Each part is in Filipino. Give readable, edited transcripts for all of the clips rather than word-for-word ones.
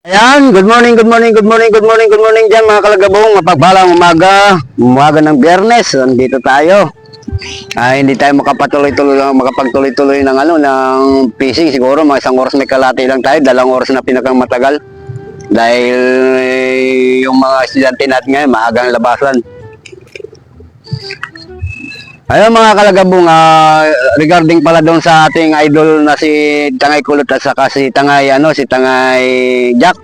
Ayan, good morning, good morning, good morning, good morning, good morning dyan mga kalagabong. Mapagpalang umaga ng Biyernes. Nandito tayo. Hindi tayo makapagtuloy-tuloy ng fishing. Siguro mga isang oras may kalahati lang tayo. 2 oras na pinakang matagal. Dahil yung mga estudyante natin ngayon, maagang labasan. Ayun mga kalagabong, regarding pala doon sa ating idol na si Tangay Kulot at saka si Tangay Jack.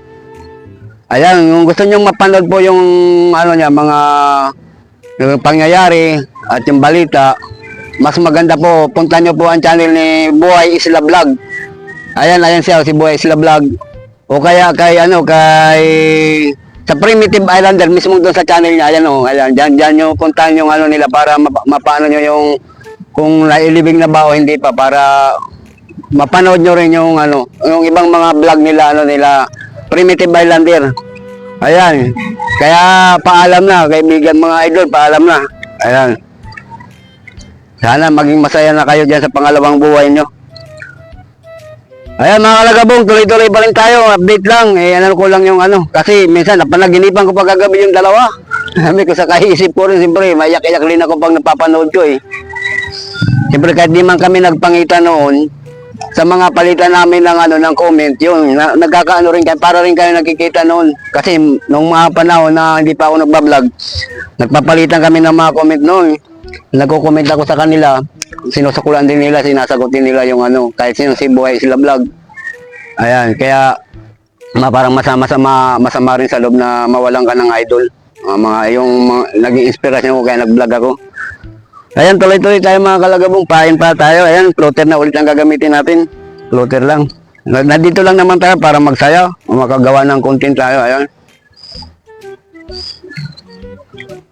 Ayan, kung gusto niyo mapanood po yung mga yung pangyayari at yung balita, mas maganda po punta niyo po ang channel ni Buhay Isla Vlog. Ayan siya si Buhay Isla Vlog. O kaya kay sa Primitive Islander mismo doon sa channel niya. Ayan diyan niyo puntahan yung nila para mapaano niyo yung kung nailibing na ba o hindi pa, para mapanood niyo rin yung yung ibang mga vlog nila Primitive Islander. Ayan. Kaya paalam na, kaibigan mga idol, paalam na. Ayan. Sana maging masaya na kayo diyan sa pangalawang buhay nyo. Ayan mga kalagabong, tuloy-tuloy pa rin tayo. Update lang. Ko lang yung kasi minsan napanaginipan ko pagkagabi yung dalawa. Sabi ko sa kaisip ko rin, siyempre, maiyak-iyak rin ako pag napapanood ko eh. Siyempre kahit di man kami nagpangita noon, sa mga palitan namin ng comment, yun, nagkakaano rin kayo, para rin kayo nakikita noon. Kasi nung mga panahon na hindi pa ako nagbablog, nagpapalitan kami ng mga comment noon. Nagko-comment ako sa kanila, sinusukulan din nila, sinasagutin nila yung kahit sino si Buhay Isla Vlog. Ayan, kaya parang masama rin sa loob na mawalan ka ng idol. Naging inspirasyon ko kaya nag-vlog ako. Ayan, tuloy-tuloy tayo mga kalagabong, pahin pa tayo. Ayan, floater na ulit ang gagamitin natin. Floater lang. Nandito lang naman tayo para magsaya o makagawa ng content tayo.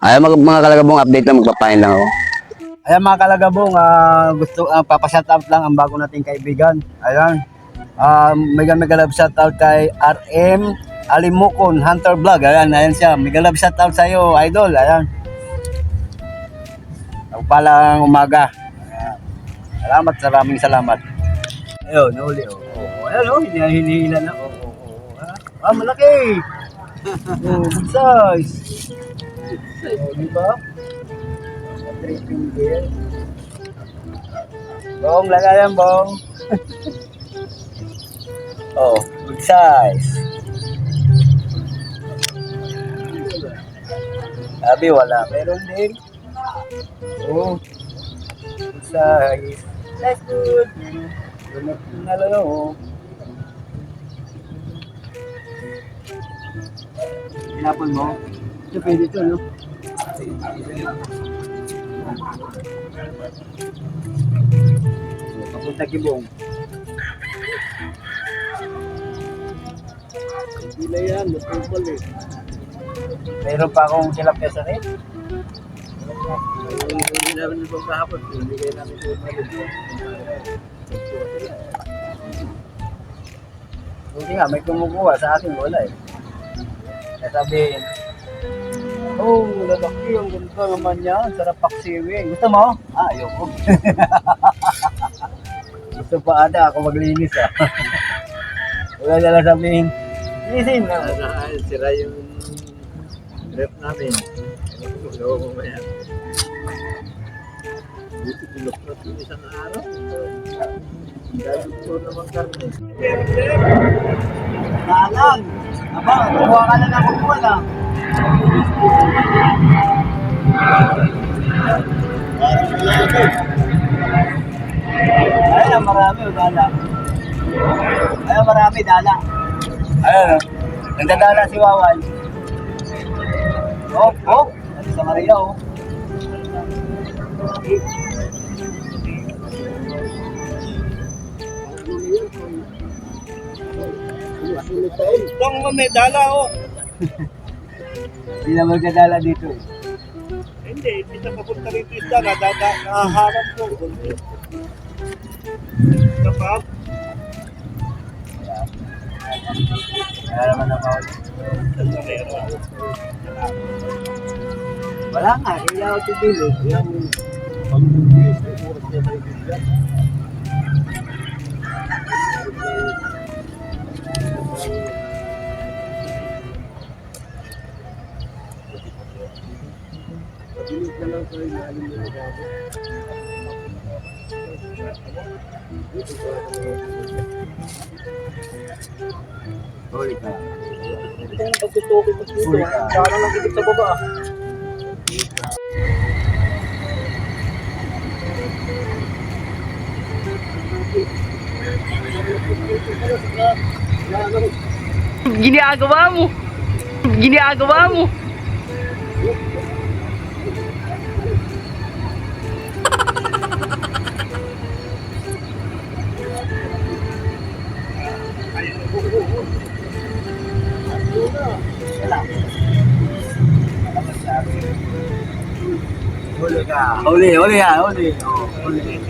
Ayan mga kalagabong, update na, magpapahin lang ako. Ayan mga kalagabong, papashoutout lang ang bago nating kaibigan. Ayan, mega love shoutout kay RM Alimukon Hunter Vlog. Ayan siya, mega love shoutout sa iyo, idol. Ayan, palang umaga. Maraming salamat. Ayun, nauli ayan hinihila na. Malaki. Good size. Diba? Bong, lagayan bong. Good size. Sabi wala, meron din. Good size. That's good. Pinapon mo? Ito pwede ito, no? Papunta kibong. Hindi na yan, matupal eh. Mayroon pa akong tilapia sa rin. Hindi namin ibang kahapon. Hindi kayo namin tumalit. Buti nga, may kumukuha sa akin, wala eh. Sabihin, lalaki, ang ganda naman yan. Sarap paksiwing. Gusto mo? Ayoko. Gusto pa ata ako maglinis Wala na lang sabihin, linisin na. Sira yung rep namin. Gusto mo ba yan? Dito tulok na ito isang araw. Dahil ito naman karne. Nalang! Aba, kuha ka na ng kukuha lang. Ayan, marami dala. Ayan, marami dala. Ayan, nagdadala si Wawan. Ano sa Maria, Itong may dala, Hindi na magdadala dito eh. Hindi na papunta rin isda, nakaharap ko. Kapag? Wala naman na bawal. Wala nga, kaya ako titilo. Yan yung pag-uwis ko, oras niya sa ibigyan. Huli ka. Ito yung pagtutukoy ko dito. Huli ka. Kaya lang nagigit sa baba. Ginagawa mo. Ginagawa mo. Huli ka. Huli, huli ha, huli. Oh, huli.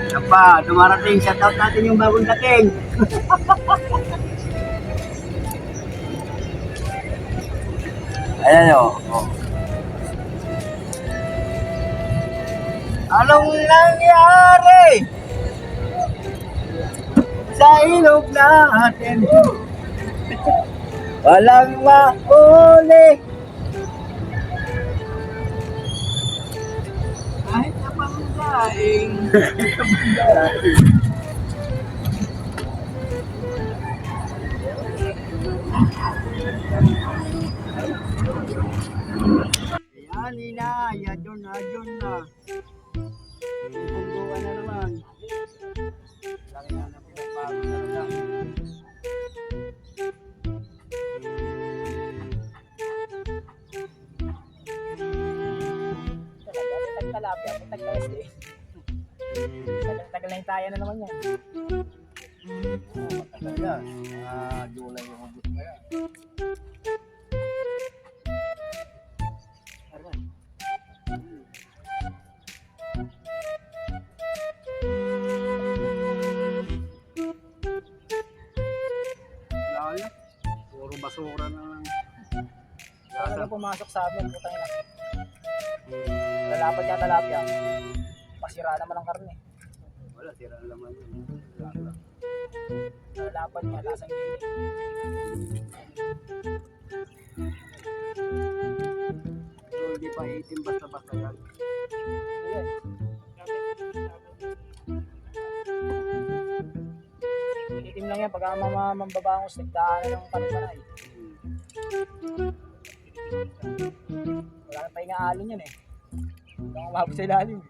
Yan pa, dumarating. Shoutout natin yung bagong dating. Ayan o. Oh. Anong nangyari sa ilog natin? Walang mahuli. Kahit na pangdaing. Ayan, Nina. Yadon na, yadon na. Punggungan na naman. Laki na na pinabago na lang. Talapia, tag-SD. Tagal na yung taya na naman yan. Matagal yan. Mga July yung ubus pa yan. Lalo. Puro basura na lang. Ano na pumasok sa amin, putang ina. Lalapad niya talapia. Pasira naman ang karne. Wala, tira na naman yun. Lalapad niya, lasang gilid. Pero hindi pa itim basta-basta yan. Ayan. Itim lang yan, pagka mambabangos, nagdaanan ng panay-panay. Wala na pa yung alon yan eh. Hindi ako mabot sa ilalim.